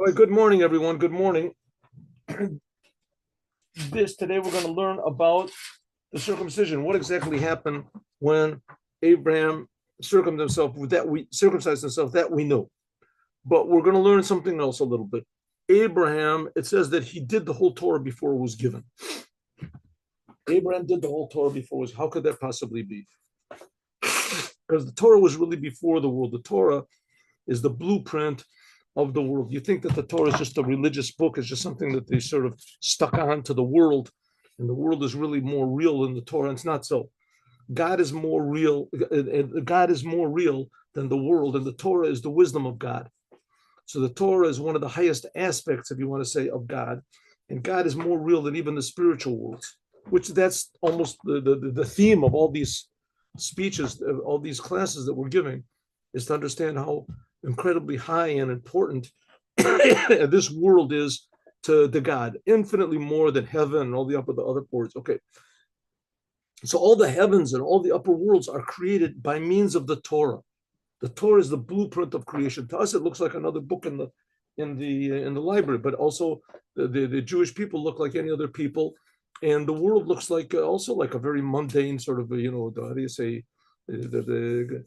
All right, good morning, everyone. Good morning. Today we're going to learn about the circumcision. What exactly happened when Abraham circumcised himself, that we know. But we're going to learn something else a little bit. Abraham, it says that he did the whole Torah before it was given. Abraham did the whole Torah before it was. How could that possibly be? Because the Torah was really before the world. The Torah is the blueprint of the world. You think that the Torah is just a religious book, it's just something that they sort of stuck on to the world, and the world is really more real than the Torah. And it's not so. God is more real. God is more real than the world, and the Torah is the wisdom of God. So the Torah is one of the highest aspects, if you want to say, of God, and God is more real than even the spiritual worlds. Which that's almost the theme of all these speeches, all these classes that we're giving, is to understand how incredibly high and important this world is to the God, infinitely more than heaven and all the other worlds. Okay, so all the heavens and all the upper worlds are created by means of the Torah. The Torah is the blueprint of creation. To us, it looks like another book in the library, but also the Jewish people look like any other people, and the world looks like also like a very mundane sort of how do you say the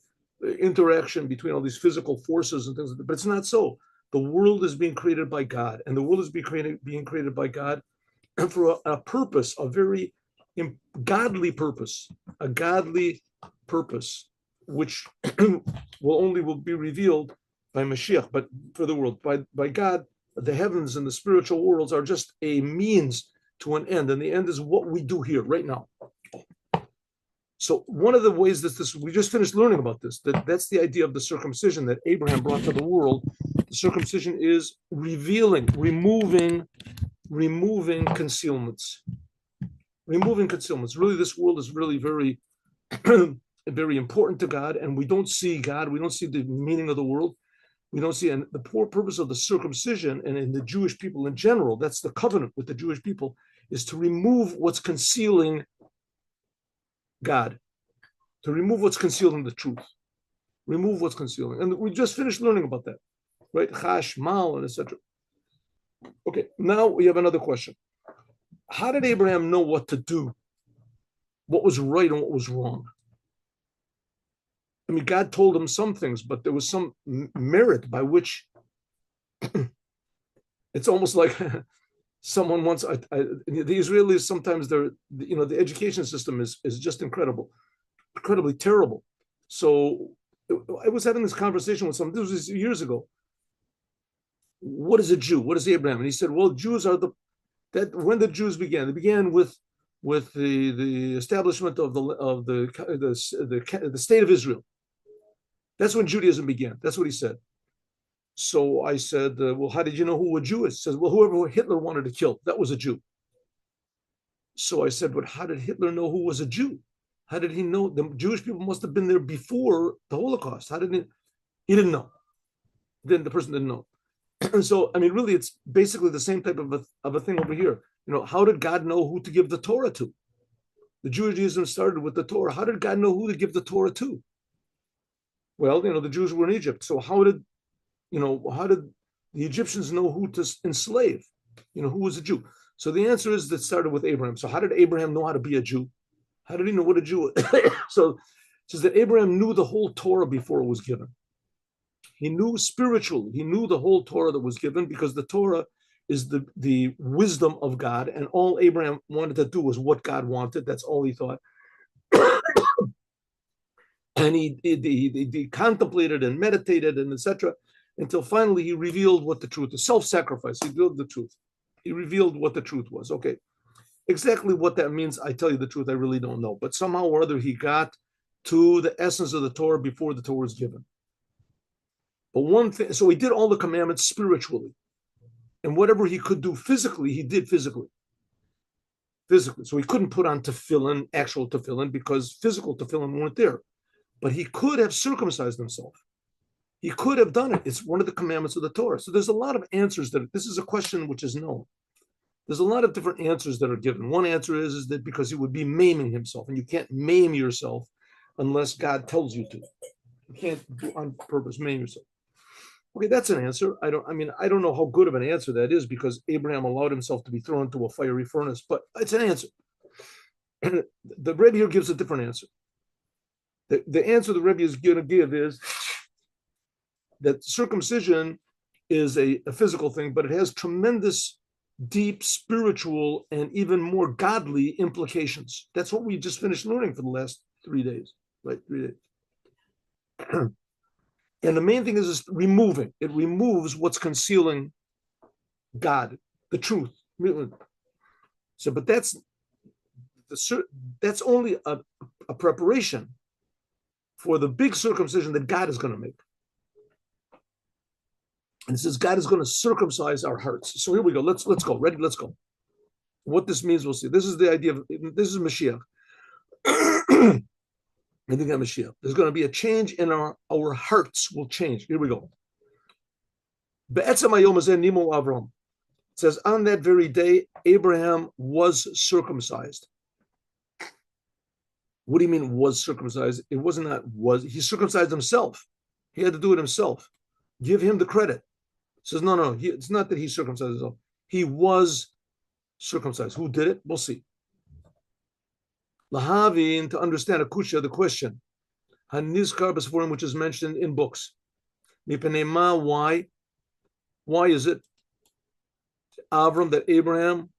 interaction between all these physical forces and things, but it's not so. The world is being created by God, and the world is being created by God for a purpose, a very godly purpose, which will be revealed by Moshiach. But for the world, by God, the heavens and the spiritual worlds are just a means to an end, and the end is what we do here right now. So one of the ways that we just finished learning about this, that's the idea of the circumcision that Abraham brought to the world. The circumcision is removing concealments. Removing concealments. Really, this world is really very, very important to God, and we don't see God. We don't see the meaning of the world. We don't see, and the purpose of the circumcision, and in the Jewish people in general, that's the covenant with the Jewish people, is to remove what's concealing God, to remove what's concealing the truth, remove what's concealing. And we just finished learning about that, right? Chash, mal, and etc. Okay, now we have another question. How did Abraham know what to do? What was right and what was wrong? I mean, God told him some things, but there was some merit by which it's almost like someone once, the Israelis, sometimes the education system is just incredibly terrible. So I was having this conversation with someone, this was years ago. What is a Jew? What is Abraham? And he said, well, Jews are when the Jews began, they began with the establishment of the state of Israel. That's when Judaism began. That's what he said. So I said, well, how did you know who a Jew is? He says, well, whoever Hitler wanted to kill, that was a Jew. So I said, but how did Hitler know who was a Jew? How did he know? The Jewish people must have been there before the Holocaust. How did he didn't know. Then the person didn't know. And so, I mean, really, it's basically the same type of a thing over here. How did God know who to give the Torah to? The Judaism started with the Torah. How did God know who to give the Torah to? Well, the Jews were in Egypt. So how did the Egyptians know who to enslave? Who was a Jew? So the answer is that started with Abraham. So how did Abraham know how to be a Jew? How did he know what a Jew is? So it says that Abraham knew the whole Torah before it was given. He knew spiritually. He knew the whole Torah that was given, because the Torah is the wisdom of God, and all Abraham wanted to do was what God wanted. That's all he thought. And he contemplated and meditated and etc. until finally he revealed what the truth is. Self-sacrifice. He revealed the truth. He revealed what the truth was. Okay. Exactly what that means, I tell you the truth, I really don't know. But somehow or other, he got to the essence of the Torah before the Torah was given. But one thing, so he did all the commandments spiritually. And whatever he could do physically, he did physically. So he couldn't put on tefillin, actual tefillin, because physical tefillin weren't there. But he could have circumcised himself. He could have done it. It's one of the commandments of the Torah. So there's a lot of answers this is a question which is known. There's a lot of different answers that are given. One answer is that because he would be maiming himself, and you can't maim yourself unless God tells you to. You can't on purpose maim yourself. Okay, that's an answer. I don't know how good of an answer that is because Abraham allowed himself to be thrown into a fiery furnace, but it's an answer. The Rebbe here gives a different answer. The answer the Rebbe is going to give is that circumcision is a physical thing, but it has tremendous, deep spiritual and even more godly implications. That's what we just finished learning for the last 3 days, right? 3 days. And the main thing is removing. It removes what's concealing God, the truth. So, but that's only a preparation for the big circumcision that God is going to make. And it says God is going to circumcise our hearts. So here we go. Let's go. Ready? Let's go. What this means, we'll see. This is the idea of this is Mashiach. I think I'm Mashiach. There's going to be a change in our hearts will change. Here we go. It says on that very day, Abraham was circumcised. What do you mean was circumcised? It wasn't that was. He circumcised himself. He had to do it himself. Give him the credit. It says, no, it's not that he circumcised himself. He was circumcised. Who did it? We'll see. Lahavin, to understand akusha, the question, hanizkar b'sforim, which is mentioned in books. Mipenema, why? Why is it Avram, that Abraham,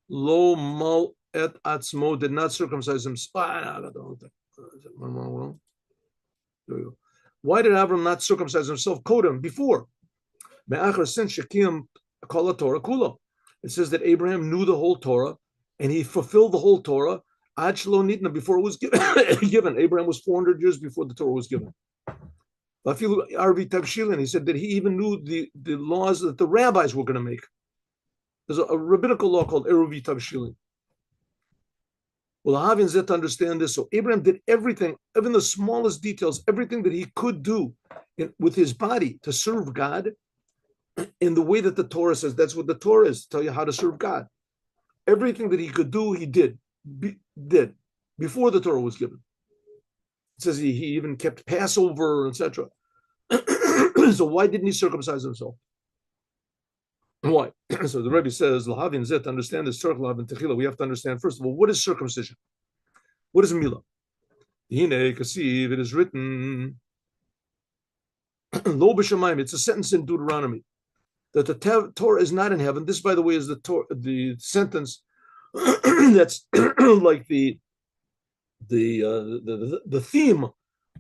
lo mal et atzmo, did not circumcise himself? Why did Avram not circumcise himself? Kodem, before. Since Shekim kol Torah kula. It says that Abraham knew the whole Torah and he fulfilled the whole Torah. Before it was given. Abraham was 400 years before the Torah was given. He said that he even knew the laws that the rabbis were going to make. There's a rabbinical law called Eruvi Tavshilin. Well, having to understand this, so Abraham did everything, even the smallest details, everything that he could do with his body to serve God in the way that the Torah says. That's what the Torah is, to tell you how to serve God. Everything that he could do, he did before the Torah was given. It says he even kept Passover, etc. So why didn't he circumcise himself? Why? So the Rebbe says, "Lahavin zet." To understand this circle of techila, we have to understand first of all what is circumcision. What is milah? Hine kasiv. It is written, "Lo b'shamayim." It's a sentence in Deuteronomy that the Torah is not in heaven. This, by the way, is the sentence that's like the theme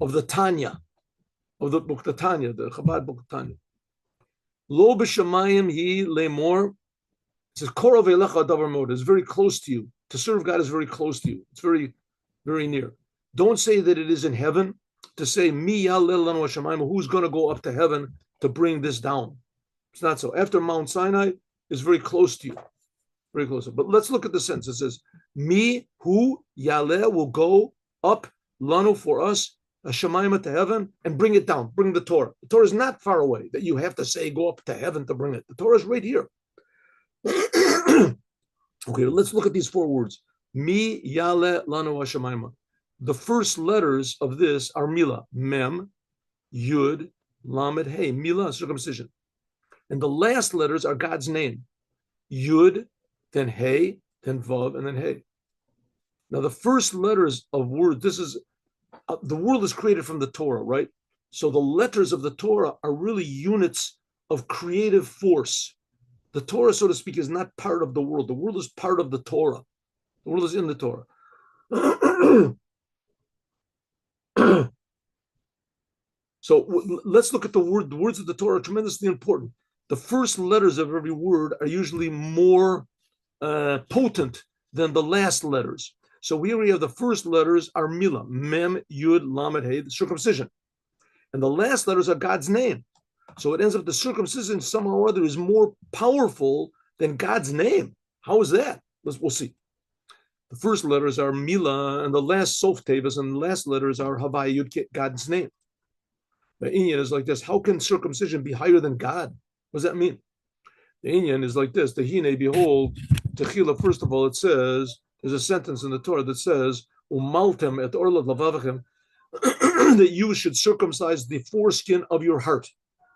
of the Tanya, of the book, the Tanya, the Chabad book Tanya. Lo b'shamayim hi lemor. It says korov elecha davar mod. It's very close to you. To serve God is very close to you. It's very, very near. Don't say that it is in heaven. To say mi yalel lanu hashamayim, who's going to go up to heaven to bring this down? It's not so. After Mount Sinai is very close to you. Very close. But let's look at the sentence. It says, "Mi hu yaleh will go up lanu for us, a shemaima to heaven, and bring it down. Bring the Torah. The Torah is not far away that you have to say go up to heaven to bring it. The Torah is right here." Okay, let's look at these 4 words. Mi yaleh lanu shemaima. The first letters of this are milah, mem, yud, lamed, hey. Milah, circumcision. And the last letters are God's name. Yud, then hey, then vav, and then hey. Now the first letters of word, this is, the world is created from the Torah, right? So the letters of the Torah are really units of creative force. The Torah, so to speak, is not part of the world. The world is part of the Torah. The world is in the Torah. So let's look at the word. The words of the Torah are tremendously important. The first letters of every word are usually more potent than the last letters. So here we have the first letters are milah, mem, yud, lamed, hey, the circumcision. And the last letters are God's name. So it ends up the circumcision somehow or other is more powerful than God's name. How is that? We'll see. The first letters are milah, and the last sof tevis, and the last letters are havai yud, God's name. The Inyan is like this. How can circumcision be higher than God? What does that mean? The Inyan is like this. The hine, behold, techila, first of all, it says, there's a sentence in the Torah that says, umaltem et orlat lavavachem, that you should circumcise the foreskin of your heart.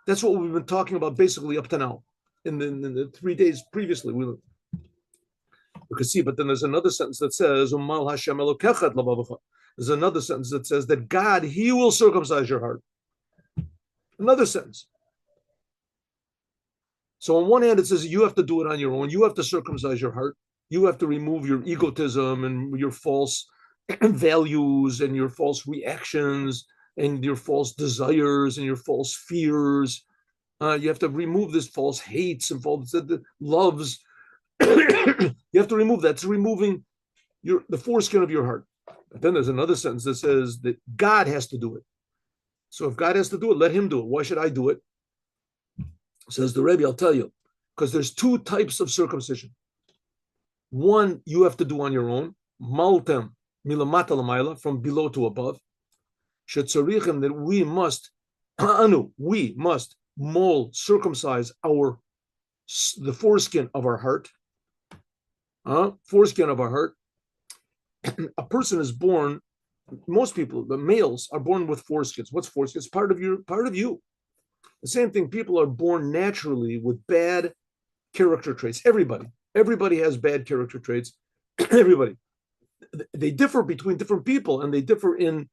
That's what we've been talking about basically up to now. In the 3 days previously, we could see, but then there's another sentence that says, there's another sentence that says that God, He will circumcise your heart. Another sentence. So on one hand, it says you have to do it on your own. You have to circumcise your heart. You have to remove your egotism and your false values and your false reactions and your false desires and your false fears. You have to remove this false hates and false loves. You have to remove that. It's removing the foreskin of your heart. But then there's another sentence that says that God has to do it. So if God has to do it, let Him do it. Why should I do it? Says the Rebbe, I'll tell you, because there's two types of circumcision. One you have to do on your own, maltem milamata lamayla, from below to above. Shetzarichem, that we must mold, circumcise the foreskin of our heart. Foreskin of our heart. A person is born. Most people, the males, are born with foreskins. What's foreskin? It's part of you. The same thing. People are born naturally with bad character traits. Everybody has bad character traits. Everybody. They differ between different people, and they differ in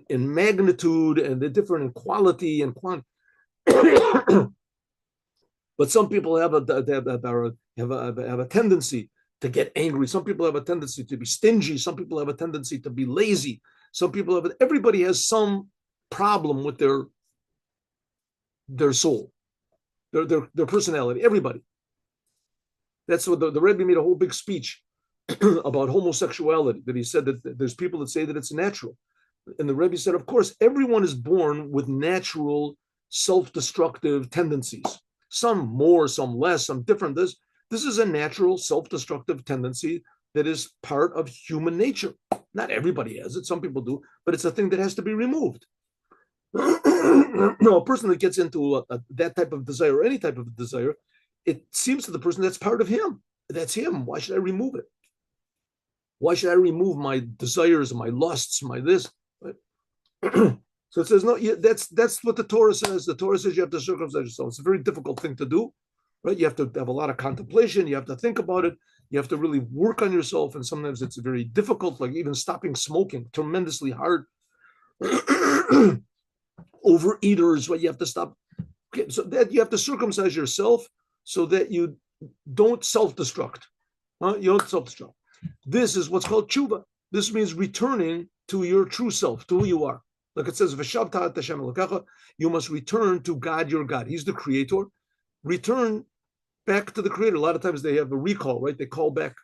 magnitude, and they differ in quality and quantity. But some people have a tendency to get angry. Some people have a tendency to be stingy. Some people have a tendency to be lazy. Everybody has some problem with their soul, their personality. Everybody. That's what the Rebbe made a whole big speech about homosexuality, that he said that there's people that say that it's natural. And the Rebbe said, of course, everyone is born with natural self-destructive tendencies. Some more, some less, some different. This is a natural self-destructive tendency that is part of human nature. Not everybody has it. Some people do, but it's a thing that has to be removed. No, a person that gets into that type of desire, or any type of desire, it seems to the person that's part of him. That's him. Why should I remove it? Why should I remove my desires, my lusts, my this? So it says, no, that's what the Torah says. The Torah says you have to circumcise yourself. It's a very difficult thing to do, right? You have to have a lot of contemplation. You have to think about it. You have to really work on yourself. And sometimes it's very difficult, like even stopping smoking, tremendously hard. Overeaters, what you have to stop. Okay, so that you have to circumcise yourself so that you don't self-destruct. You don't self-destruct. This is what's called tshuva. This means returning to your true self, to who you are. Like it says, you must return to God, your God. He's the creator. Return back to the creator. A lot of times they have a recall, right? They call back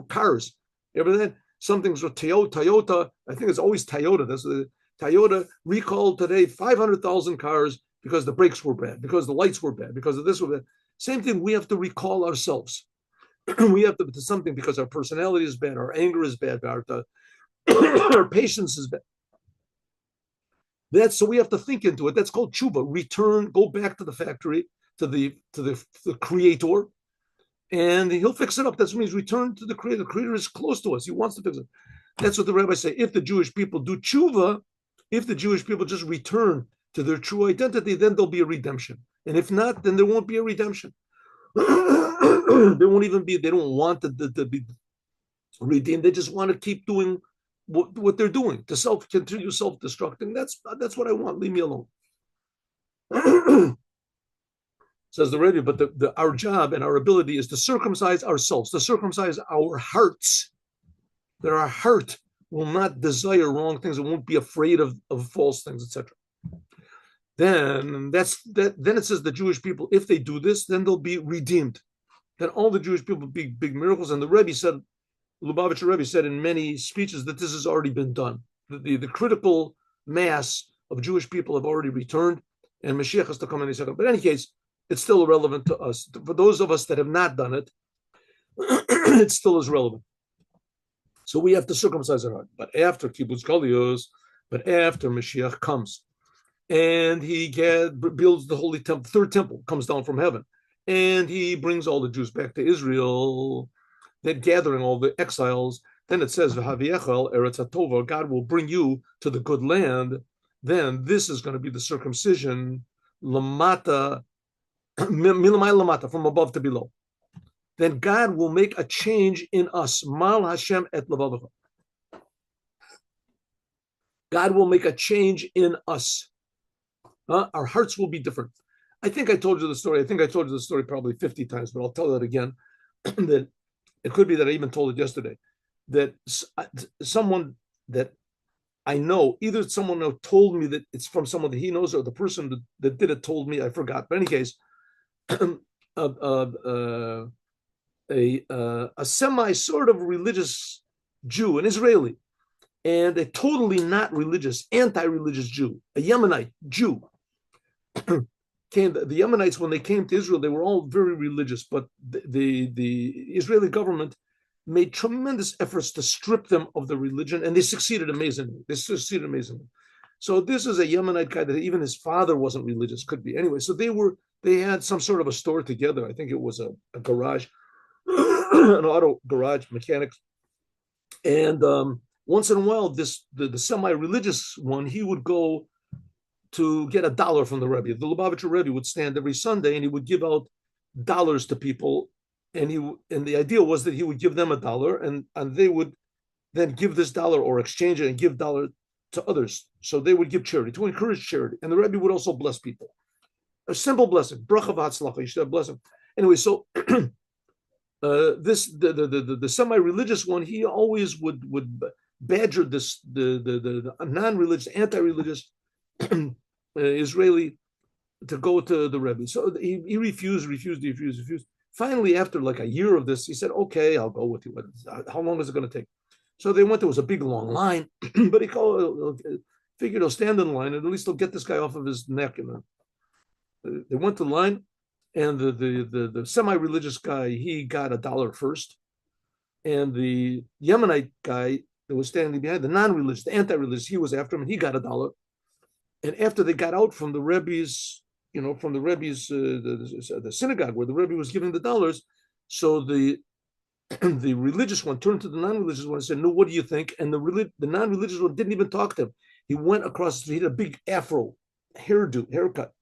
cars. Ever that? Some things are Toyota. I think it's always Toyota. That's the Toyota recalled today 500,000 cars because the brakes were bad, because the lights were bad, because of this were bad. Same thing, we have to recall ourselves. We have to do something because our personality is bad, our anger is bad, our patience is bad. So we have to think into it. That's called tshuva. Return, go back to the factory, to the creator, and he'll fix it up. That means return to the creator. The creator is close to us. He wants to fix it. That's what the rabbis say. If the Jewish people do tshuva, if the Jewish people just return to their true identity, then there'll be a redemption. And if not, then there won't be a redemption. They don't want to be redeemed. They just want to keep doing what they're doing, to continue self-destructing. That's what I want. Leave me alone. Says the Rebbe, but our job and our ability is to circumcise ourselves, to circumcise our hearts, that our heart will not desire wrong things and won't be afraid of false things, etc. Then Then it says the Jewish people, if they do this, then they'll be redeemed. Then all the Jewish people big miracles. And the Rebbe said, Lubavitcher Rebbe said in many speeches that this has already been done. The critical mass of Jewish people have already returned, and Mashiach has to come any second. But in any case, it's still irrelevant to us. For those of us that have not done it, it still is relevant. So we have to circumcise our heart. But after Kibbutz Galios, after Mashiach comes, and he builds the holy temple, third temple comes down from heaven, and he brings all the Jews back to Israel, that gathering all the exiles, then it says, V'haviechel Eretz HaTova, God will bring you to the good land. Then this is going to be the circumcision lamata, milamai lamata, from above to below, then God will make a change in us. Mal Hashem et levavacha. God will make a change in us. Our hearts will be different. I think I told you the story. I think I told you the story probably 50 times, but I'll tell it again. That it could be that I even told it yesterday. That someone that I know, either someone told me that it's from someone that he knows, or the person that did it told me, I forgot. But in any case, a semi sort of religious Jew, an Israeli, and a totally not religious, anti-religious Jew, a Yemenite Jew. The Yemenites, when they came to Israel, they were all very religious, but the Israeli government made tremendous efforts to strip them of the religion, and they succeeded amazingly. So this is a Yemenite guy that even his father wasn't religious, could be. Anyway, so they had some sort of a store together. I think it was a garage, an auto garage, mechanics. And once in a while, the semi-religious one, he would go to get $1 from the Rebbe. The Lubavitcher Rebbe would stand every Sunday and he would give out dollars to people. And the idea was that he would give them $1 and they would then give this $1 or exchange it and give $1 to others. So they would give charity, to encourage charity. And the Rebbe would also bless people. A simple blessing. Bracha v'hatzlacha. You should have blessing. Anyway, so the semi-religious one, he always would badger the non-religious, anti-religious Israeli to go to the Rebbe. So he refused. Finally, after like a year of this, he said, "Okay, I'll go with you. How long is it going to take?" So they went. There was a big long line, but he figured he'll stand in line and at least he'll get this guy off of his neck. And they went to the line, and the semi-religious guy, he got $1 first, and the Yemenite guy that was standing behind, the non-religious, the anti-religious, he was after him, and he got $1. And after they got out from the Rebbe's, the synagogue where the Rebbe was giving the dollars, so the religious one turned to the non-religious one and said, "No, what do you think?" And the non-religious one didn't even talk to him. He went across the street. He had a big afro, haircut.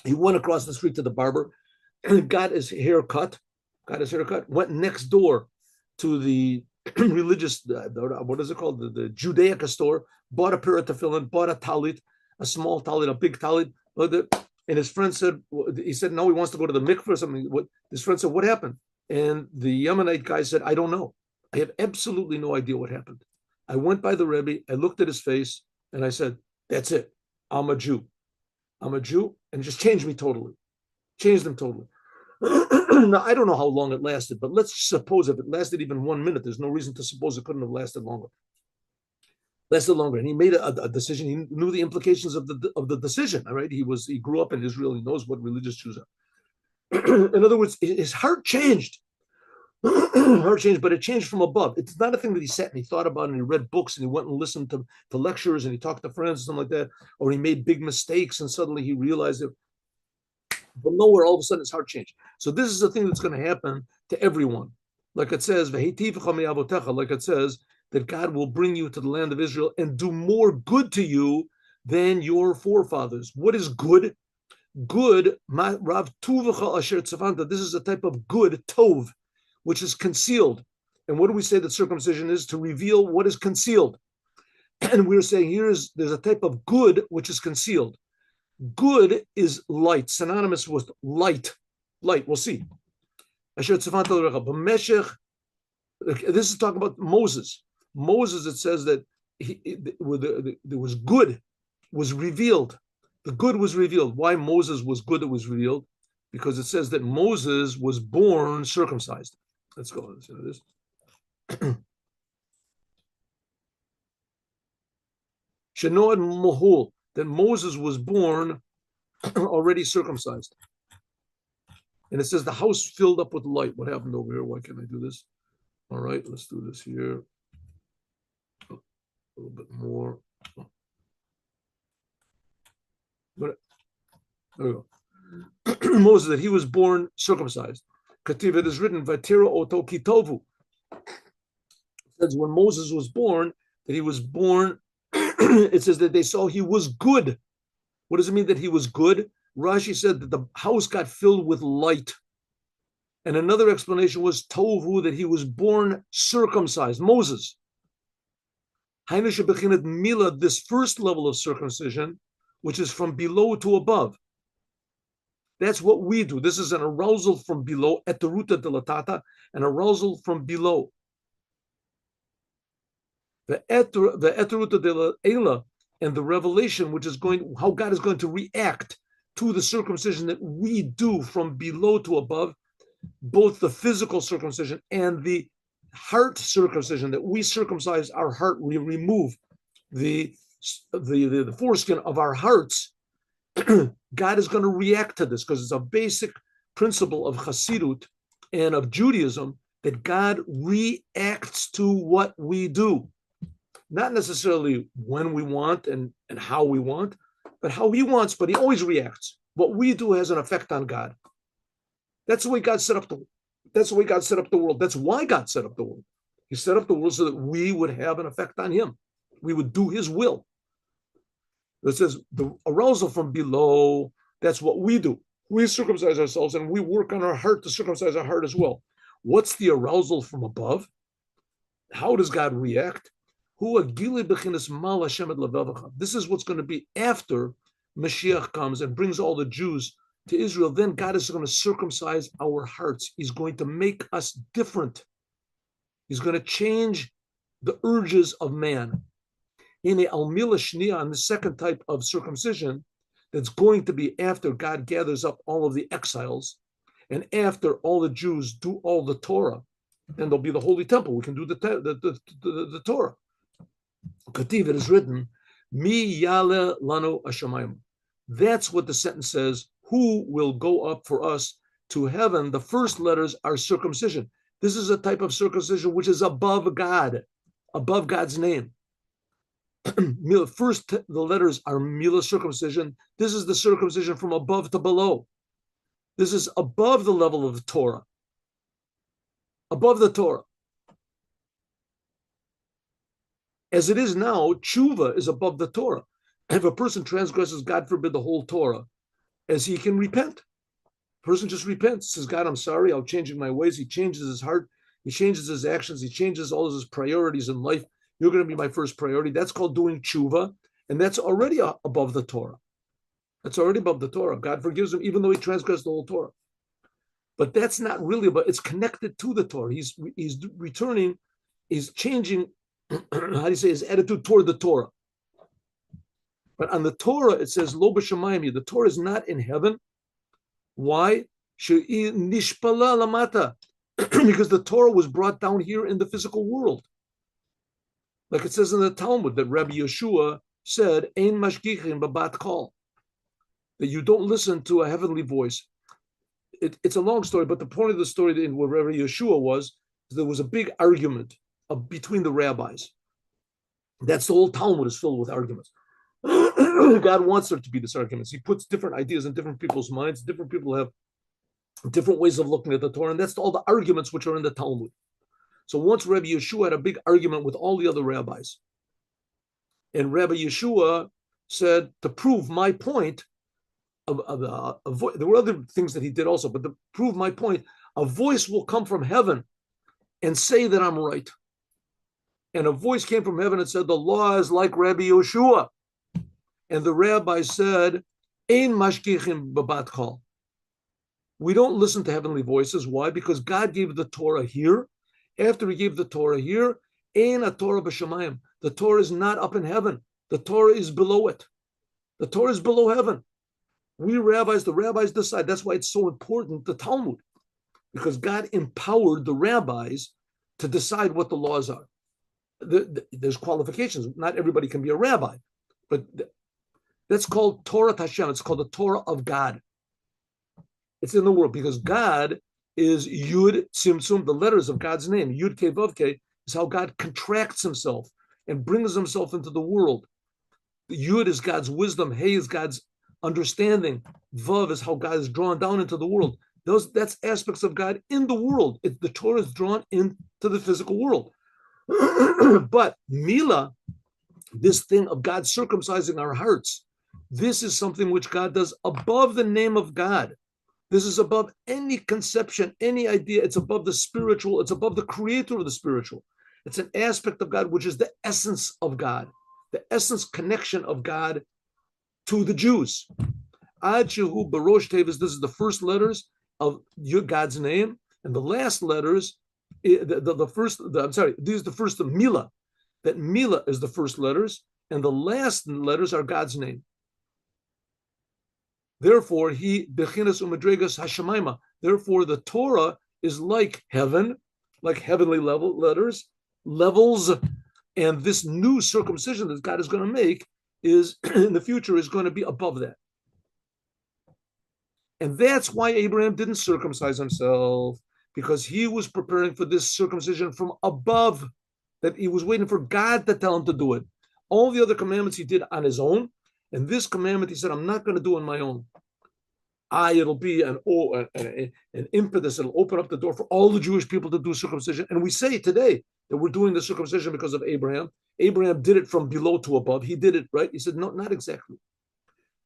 He went across the street to the barber, got his hair cut, went next door to the religious, what is it called? The Judaica store, bought a pair of tefillin, bought a talit, a small talit, a big talit. And his friend said, he said, no, he wants to go to the mikveh or something. His friend said, what happened? And the Yemenite guy said, I don't know. I have absolutely no idea what happened. I went by the Rebbe, I looked at his face, and I said, that's it. I'm a Jew. And it just changed me totally. Changed them totally. Now, I don't know how long it lasted, but let's suppose if it lasted even 1 minute, there's no reason to suppose it couldn't have lasted longer. And he made a decision. He knew the implications of the decision. All right, he grew up in Israel. He knows what religious Jews are. In other words, his heart changed. But it changed from above. It's not a thing that he sat and he thought about and he read books and he went and listened to lectures and he talked to friends and something like that, or he made big mistakes and suddenly he realized it. But nowhere, all of a sudden, his heart changed. So this is the thing that's going to happen to everyone. Like it says, like it says, that God will bring you to the land of Israel and do more good to you than your forefathers. What is good? Good, Rav Tuvacha Asher Tzavanta. This is a type of good, Tov, which is concealed. And what do we say that circumcision is? To reveal what is concealed. And we're saying there's a type of good which is concealed. Good is light, synonymous with light. Light, we'll see. This is talking about Moses. Moses, it says that there was good, was revealed. The good was revealed. Why Moses was good, it was revealed? Because it says that Moses was born circumcised. Let's go. Let's do this. Shenoad Mohul, that Moses was born already circumcised. And it says the house filled up with light. What happened over here? Why can't I do this? All right, let's do this here. A little bit more. There we go. Moses, that he was born circumcised. Kativ, it is written, Vatira oto kitovu. It says when Moses was born, that he was born, it says that they saw he was good. What does it mean that he was good? Rashi said that the house got filled with light. And another explanation was tohu, that he was born circumcised, Moses. Mila, this first level of circumcision, which is from below to above. That's what we do. This is an arousal from below, eteruta delatata, an arousal from below. The eteruta delatela, and the revelation, which is how God is going to react to the circumcision that we do from below to above, both the physical circumcision and the heart circumcision, that we circumcise our heart, we remove the foreskin of our hearts. God is going to react to this because it's a basic principle of Hasidut and of Judaism that God reacts to what we do. Not necessarily when we want and how we want, but how he wants, but he always reacts. What we do has an effect on God. That's the way God set up the world. That's the way God set up the world. That's why God set up the world. He set up the world so that we would have an effect on him. We would do his will. It says the arousal from below, that's what we do. We circumcise ourselves and we work on our heart to circumcise our heart as well. What's the arousal from above? How does God react? This is what's going to be after Mashiach comes and brings all the Jews to Israel. Then God is going to circumcise our hearts. He's going to make us different. He's going to change the urges of man. In the Almila Shnia, on the second type of circumcision, that's going to be after God gathers up all of the exiles and after all the Jews do all the Torah, then there'll be the Holy Temple. We can do the Torah. Kativ, it is written, Mi yale lanu hashamayim. That's what the sentence says. Who will go up for us to heaven? The first letters are circumcision. This is a type of circumcision which is above God, above God's name. First, the letters are Mila, circumcision. This is the circumcision from above to below. This is above the level of the Torah. Above the Torah. As it is now, tshuva is above the Torah. If a person transgresses, God forbid, the whole Torah, as he can repent. A person just repents, says, God, I'm sorry, I'm changing my ways. He changes his heart, he changes his actions, he changes all of his priorities in life. You're going to be my first priority. That's called doing tshuva, and that's already above the Torah. That's already above the Torah. God forgives him, even though he transgressed the whole Torah. But that's not really about, it's connected to the Torah. He's returning, he's changing, how do you say, his attitude toward the Torah. But on the Torah, it says, Lo b'shamayim, the Torah is not in heaven. Why? Nishpala lamata. Because the Torah was brought down here in the physical world. Like it says in the Talmud that Rabbi Yeshua said, Ein mashgichin b'bat kol, that you don't listen to a heavenly voice. It's a long story, but the point of the story in where Rabbi Yeshua was, there was a big argument between the rabbis. That's the whole Talmud is filled with arguments. God wants there to be this arguments. He puts different ideas in different people's minds. Different people have different ways of looking at the Torah, and that's all the arguments which are in the Talmud. So once Rabbi Yeshua had a big argument with all the other rabbis, and Rabbi Yeshua said, to prove my point, there were other things that he did also, but to prove my point, a voice will come from heaven and say that I'm right. And a voice came from heaven and said, the law is like Rabbi Yeshua. And the rabbi said, Ein mashgichim b'bat kol. We don't listen to heavenly voices. Why? Because God gave the Torah here. After he gave the Torah here, Ein a Torah b'shamayim. The Torah is not up in heaven. The Torah is below it. The Torah is below heaven. The rabbis decide. That's why it's so important, the Talmud. Because God empowered the rabbis to decide what the laws are. There's qualifications. Not everybody can be a rabbi. But that's called Torah Hashem. It's called the Torah of God. It's in the world because God is Yud Tzimtzum, the letters of God's name. Yud Ke Vav Ke is how God contracts himself and brings himself into the world. The Yud is God's wisdom. He is God's understanding. Vav is how God is drawn down into the world. That's aspects of God in the world. The Torah is drawn into the physical world. But Mila, this thing of God circumcising our hearts, This is something which God does above the name of God. This is above any conception, any idea. It's above the spiritual. It's above the creator of the spiritual. It's an aspect of God, which is the essence of God, the essence connection of God to the Jews. Ad Shehu Barosh Tevis, this is the first letters of your God's name, and the last letters, these are the first of Mila. That Mila is the first letters, and the last letters are God's name. Therefore, Bechinas Umadregas Hashemayma. Therefore, the Torah is like heaven, like heavenly levels, and this new circumcision that God is going to make is in the future is going to be above that. And that's why Abraham didn't circumcise himself, because he was preparing for this circumcision from above, that he was waiting for God to tell him to do it. All the other commandments he did on his own, and this commandment he said, I'm not going to do on my own. It'll be an impetus, it'll open up the door for all the Jewish people to do circumcision. And we say today that we're doing the circumcision because of Abraham. Abraham did it from below to above. He did it, right? He said, no, not exactly.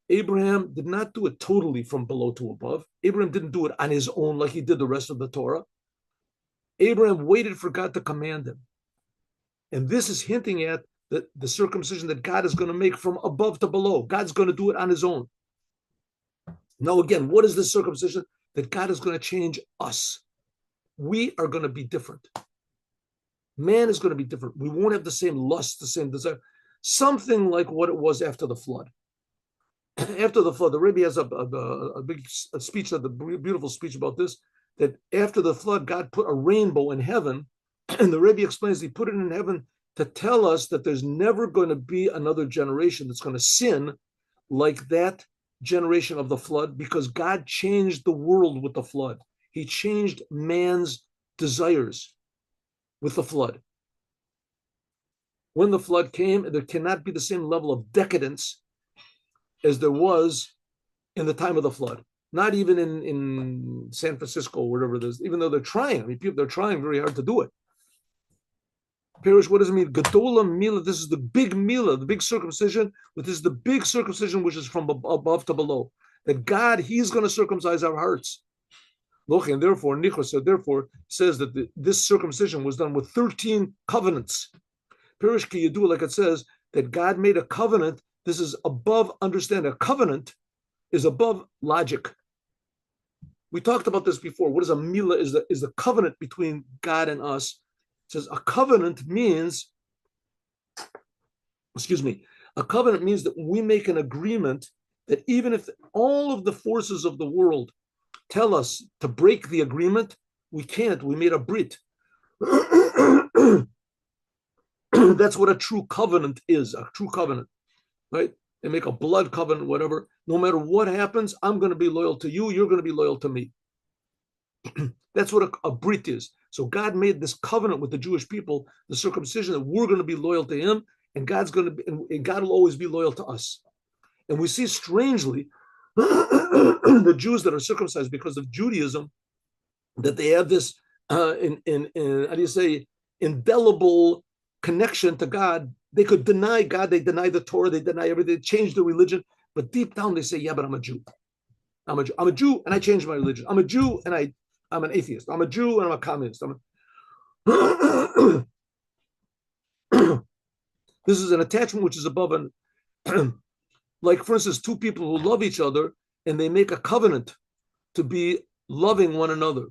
Abraham did not do it totally from below to above. Abraham didn't do it on his own like he did the rest of the Torah. Abraham waited for God to command him. And this is hinting at the circumcision that God is going to make from above to below. God's going to do it on his own. Now, again, what is this circumcision? That God is going to change us. We are going to be different. Man is going to be different. We won't have the same lust, the same desire. Something like what it was after the flood. After the flood, the Rebbe has a big speech, a beautiful speech about this, that after the flood, God put a rainbow in heaven, and the Rebbe explains he put it in heaven to tell us that there's never going to be another generation that's going to sin like that generation of the flood, because God changed the world with the flood. He changed man's desires with the flood. When the flood came, there cannot be the same level of decadence as there was in the time of the flood. Not even in San Francisco or whatever it is, even though they're trying. I mean, they're trying very hard to do it. Perish, what does it mean? Gedola Mila, this is the big Mila, the big circumcision, but this is the big circumcision which is from above to below. That God, he's going to circumcise our hearts. And therefore, Nichos, therefore, says that this circumcision was done with 13 covenants. Perish ki Yadu, like it says, that God made a covenant. This is above understanding. A covenant is above logic. We talked about this before. What is a Mila? Is the covenant between God and us. It says a covenant means, a covenant means that we make an agreement that even if all of the forces of the world tell us to break the agreement, we can't. We made a brit. That's what a true covenant is, a true covenant, right? They make a blood covenant, whatever. No matter what happens, I'm going to be loyal to you. You're going to be loyal to me. That's what a brit is. So God made this covenant with the Jewish people, the circumcision, that we're going to be loyal to him, and God's going to be, and God will always be loyal to us. And we see strangely the Jews that are circumcised because of Judaism, that they have this how do you say, indelible connection to God. They could deny God, they deny the Torah, they deny everything, they change their religion, but deep down they say, yeah, but I'm a Jew. I'm a Jew and I changed my religion. I'm a Jew and I'm an atheist. I'm a Jew and I'm a communist. This is an attachment which is above an like, for instance, two people who love each other and they make a covenant to be loving one another.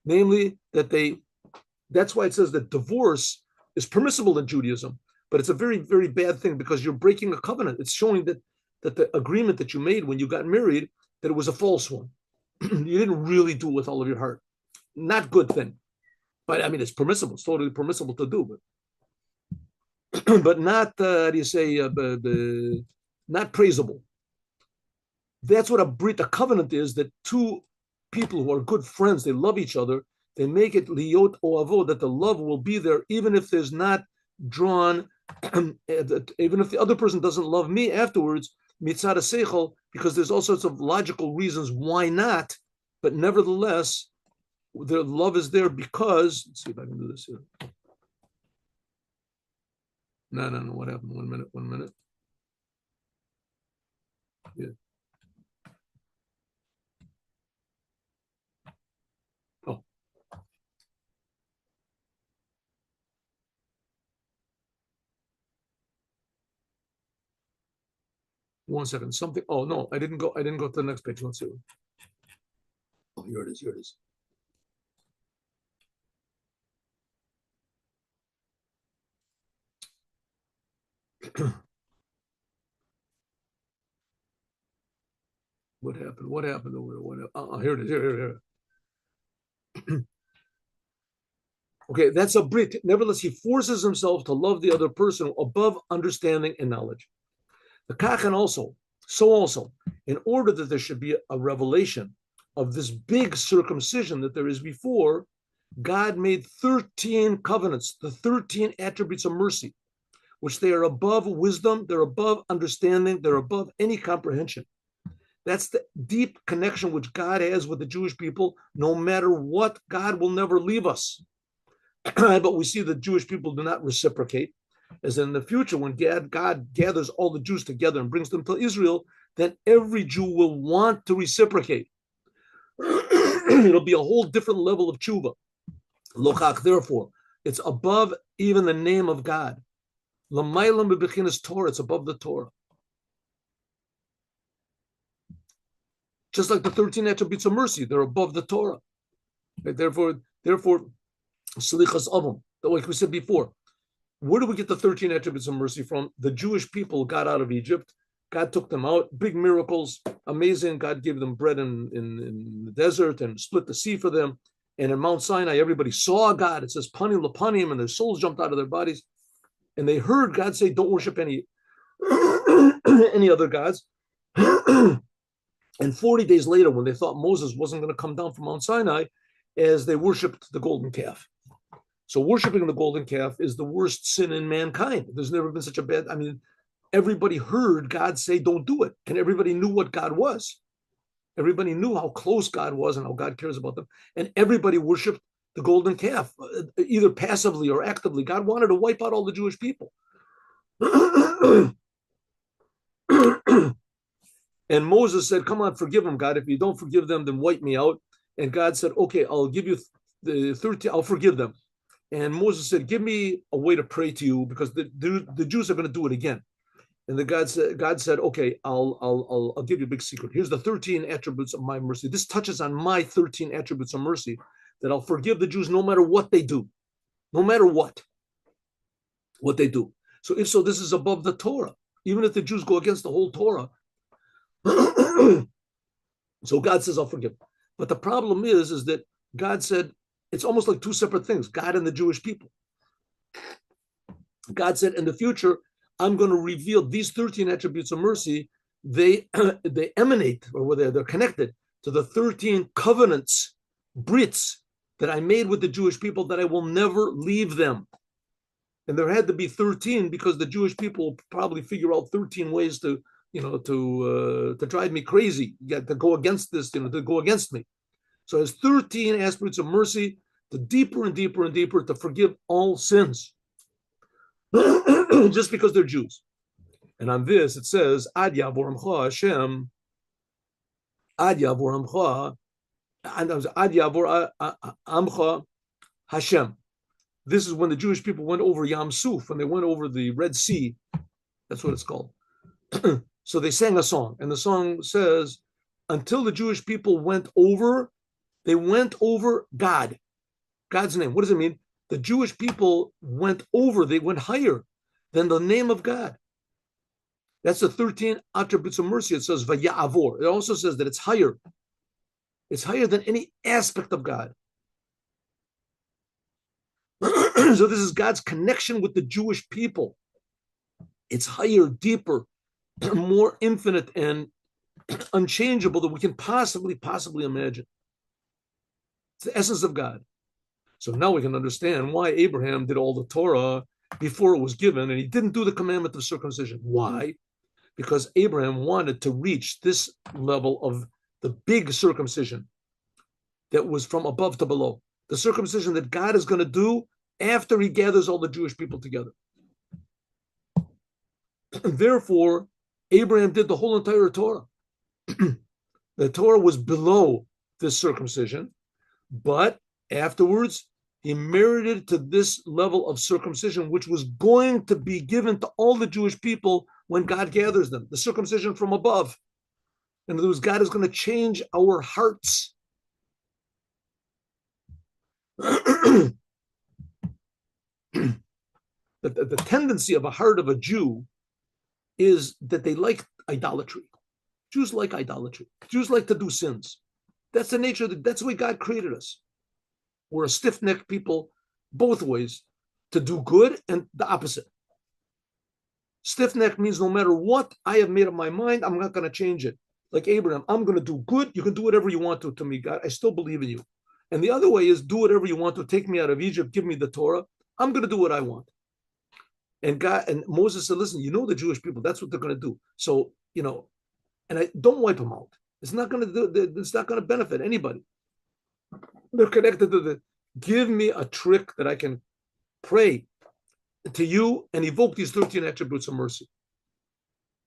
Namely, that's why it says that divorce is permissible in Judaism, but it's a very, very bad thing because you're breaking a covenant. It's showing that the agreement that you made when you got married, that it was a false one. You didn't really do it with all of your heart. Not good thing. But I mean, it's permissible. It's totally permissible to do, but not, how do you say, not praisable. That's what a covenant is, that two people who are good friends, they love each other, they make it liot oavo, that the love will be there, even if there's not drawn, even if the other person doesn't love me afterwards, mitzad seichel, because there's all sorts of logical reasons why not, but nevertheless, the love is there because, let's see if I can do this here. No, what happened? 1 minute. Yeah. Oh, 1 second. Something. Oh no, I didn't go. I didn't go to the next page. Let's see. Oh, here it is. Here it is. What happened? What happened over there? Here it is. Here. Okay, that's a brit. Nevertheless, he forces himself to love the other person above understanding and knowledge. The kachan also, in order that there should be a revelation of this big circumcision that there is before, God made 13 covenants, the 13 attributes of mercy, which they are above wisdom, they're above understanding, they're above any comprehension. That's the deep connection which God has with the Jewish people. No matter what, God will never leave us. But we see the Jewish people do not reciprocate. As in the future, when God gathers all the Jews together and brings them to Israel, then every Jew will want to reciprocate. It'll be a whole different level of tshuva. Lochach, therefore, it's above even the name of God. L'maylam bebechinas Torah, it's above the Torah. Just like the 13 attributes of mercy, they're above the Torah. Right? Therefore, selichas avim, like we said before, where do we get the 13 attributes of mercy from? The Jewish people got out of Egypt. God took them out. Big miracles, amazing. God gave them bread in the desert and split the sea for them. And in Mount Sinai, everybody saw God. It says panim lepanim, and their souls jumped out of their bodies. And they heard God say, "Don't worship any other gods." And 40 days later, when they thought Moses wasn't going to come down from Mount Sinai, as they worshipped the golden calf. So worshiping the golden calf is the worst sin in mankind. There's never been such a bad, everybody heard God say, don't do it. And everybody knew what God was. Everybody knew how close God was and how God cares about them. And everybody worshiped the golden calf, either passively or actively. God wanted to wipe out all the Jewish people. And Moses said, come on, forgive them, God. If you don't forgive them, then wipe me out. And God said, okay, I'll give you the 13, I'll forgive them. And Moses said, give me a way to pray to you because the Jews are going to do it again. And God said, okay, I'll give you a big secret. Here's the 13 attributes of my mercy. This touches on my 13 attributes of mercy, that I'll forgive the Jews no matter what they do, no matter what they do. So if so, this is above the Torah. Even if the Jews go against the whole Torah. So God says, I'll forgive. But the problem is that God said, it's almost like two separate things, God and the Jewish people. God said, in the future, I'm going to reveal these 13 attributes of mercy. They emanate, or they're connected to the 13 covenants, brits, that I made with the Jewish people, that I will never leave them. And there had to be 13 because the Jewish people will probably figure out 13 ways to drive me crazy, to go against this, to go against me. So there's 13 aspects of mercy, to deeper and deeper and deeper, to forgive all sins, just because they're Jews. And on this, it says, Ad Yavoramcha Hashem, Ad Yavoramcha, Ad Yavor Amcha Hashem. This is when the Jewish people went over Yam Suf, when they went over the Red Sea. That's what it's called. So they sang a song, and the song says, until the Jewish people went over, they went over God, God's name. What does it mean? The Jewish people went over, they went higher than the name of God. That's the 13 attributes of mercy. It says Vaya'avor. It also says that it's higher. It's higher than any aspect of God. So this is God's connection with the Jewish people. It's higher, deeper, more infinite and unchangeable than we can possibly imagine. It's the essence of God. So now we can understand why Abraham did all the Torah before it was given, and he didn't do the commandment of circumcision. Why? Because Abraham wanted to reach this level of the big circumcision that was from above to below. The circumcision that God is going to do after he gathers all the Jewish people together. And therefore, Abraham did the whole entire Torah. The Torah was below this circumcision, but afterwards he merited to this level of circumcision, which was going to be given to all the Jewish people when God gathers them, the circumcision from above. In other words, God is going to change our hearts. the tendency of a heart of a Jew is that they like idolatry. Jews like idolatry. Jews like to do sins. That's the nature. That's the way God created us. We're a stiff-necked people both ways, to do good and the opposite. Stiff-necked means no matter what I have made up my mind, I'm not going to change it. Like Abraham, I'm going to do good. You can do whatever you want to me, God. I still believe in you. And the other way is do whatever you want to. Take me out of Egypt. Give me the Torah. I'm going to do what I want. And God and Moses said, listen, you know the Jewish people. That's what they're going to do. So, and I don't wipe them out. It's not going to do. It's not going to benefit anybody. They're connected to the. Give me a trick that I can pray to you and evoke these 13 attributes of mercy.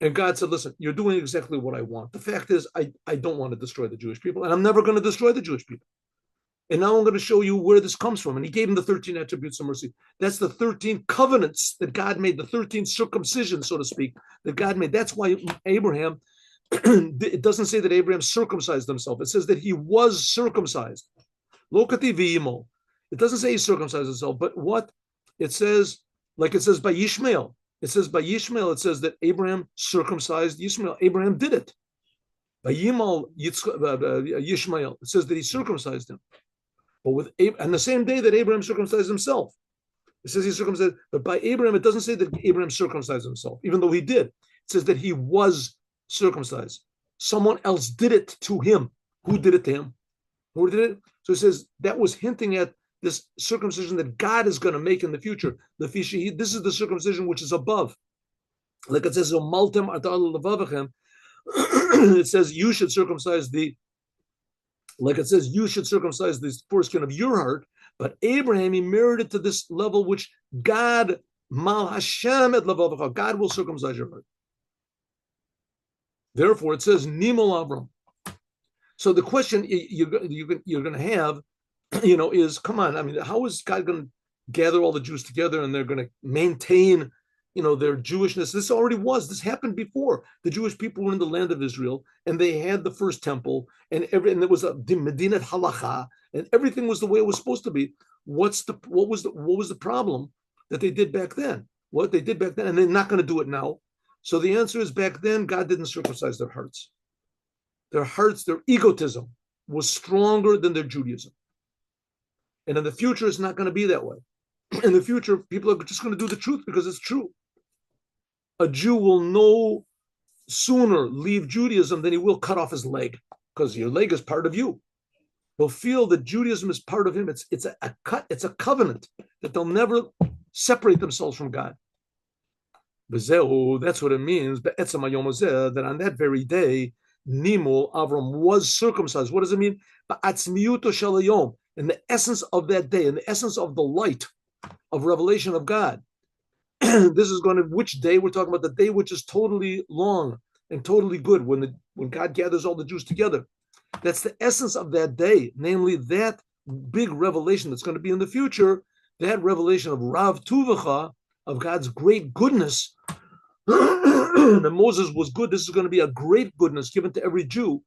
And God said, listen, you're doing exactly what I want. The fact is, I don't want to destroy the Jewish people, and I'm never going to destroy the Jewish people. And now I'm going to show you where this comes from. And he gave him the 13 attributes of mercy. That's the 13 covenants that God made, the 13 circumcision, so to speak, that God made. That's why Abraham, it doesn't say that Abraham circumcised himself. It says that he was circumcised. Lokati v'yimo. It doesn't say he circumcised himself, but what? It says, like it says by Yishmael. It says by Yishmael, it says that Abraham circumcised Yishmael. Abraham did it. By Yishmael, it says that he circumcised him. But with and the same day that Abraham circumcised himself, it says he circumcised. But by Abraham, it doesn't say that Abraham circumcised himself, even though he did. It says that he was circumcised. Someone else did it to him. Who did it to him? Who did it? So it says that was hinting at this circumcision that God is going to make in the future. This is the circumcision which is above. Like it says, it says you should circumcise like it says, you should circumcise the foreskin of your heart. But Abraham, he merited to this level which God, Mal Hashem et levavacha, God will circumcise your heart. Therefore, it says, Nimol Avram. So the question you're going to have, is, come on, I mean, how is God going to gather all the Jews together and they're going to maintain, their Jewishness? This happened before. The Jewish people were in the land of Israel and they had the first temple and there was a Medinat Halacha and everything was the way it was supposed to be. What was the problem that they did back then? What they did back then, and they're not going to do it now. So the answer is, back then, God didn't circumcise their hearts. Their hearts, their egotism was stronger than their Judaism. And in the future, it's not going to be that way. In the future, people are just going to do the truth because it's true. A Jew will no sooner leave Judaism than he will cut off his leg, because your leg is part of you. He'll feel that Judaism is part of him. It's a covenant that they'll never separate themselves from God. That's what it means. That on that very day, Nimo, Avram, was circumcised. What does it mean? In the essence of that day, in the essence of the light of revelation of God. This is going to, which day? We're talking about the day which is totally long and totally good, when God gathers all the Jews together. That's the essence of that day, namely that big revelation that's going to be in the future, that revelation of Rav Tuvacha, of God's great goodness. That Moses was good. This is going to be a great goodness given to every Jew.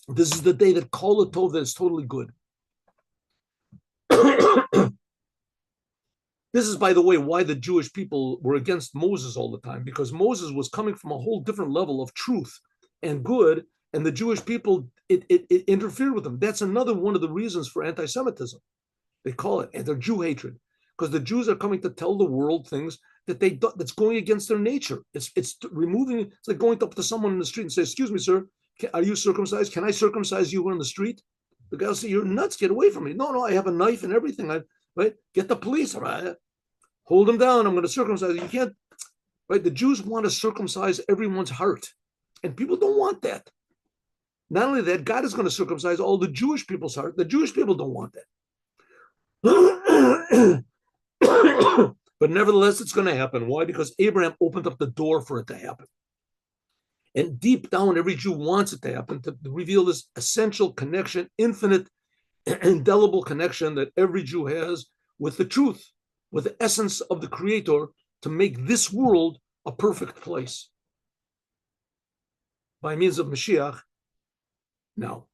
This is the day that Kol Tov, that is totally good. This is, by the way, why the Jewish people were against Moses all the time, because Moses was coming from a whole different level of truth and good, and the Jewish people, it interfered with them. That's another one of the reasons for anti-Semitism. They call it, and their Jew hatred, because the Jews are coming to tell the world things that's going against their nature. It's removing. It's like going up to someone in the street and say, "Excuse me, sir, are you circumcised? Can I circumcise you on the street?" The guy will say, "You're nuts. Get away from me." No, I have a knife and everything. Right? Get the police. Right? Hold him down. I'm going to circumcise you. You can't. Right? The Jews want to circumcise everyone's heart, and people don't want that. Not only that, God is going to circumcise all the Jewish people's heart. The Jewish people don't want that. But nevertheless, it's going to happen. Why? Because Abraham opened up the door for it to happen. And deep down, every Jew wants it to happen, to reveal this essential connection, infinite, indelible connection that every Jew has with the truth, with the essence of the Creator, to make this world a perfect place by means of Mashiach now.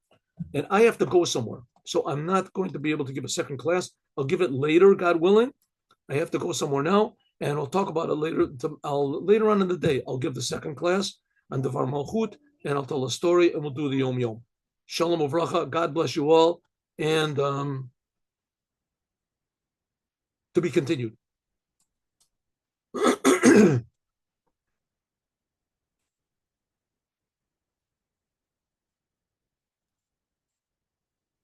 And I have to go somewhere. So I'm not going to be able to give a second class. I'll give it later, God willing. I have to go somewhere now, and I'll talk about it later. Later on in the day, I'll give the second class on Devar Malchut, and I'll tell a story, and we'll do the Yom Yom. Shalom Uvracha. God bless you all, and to be continued.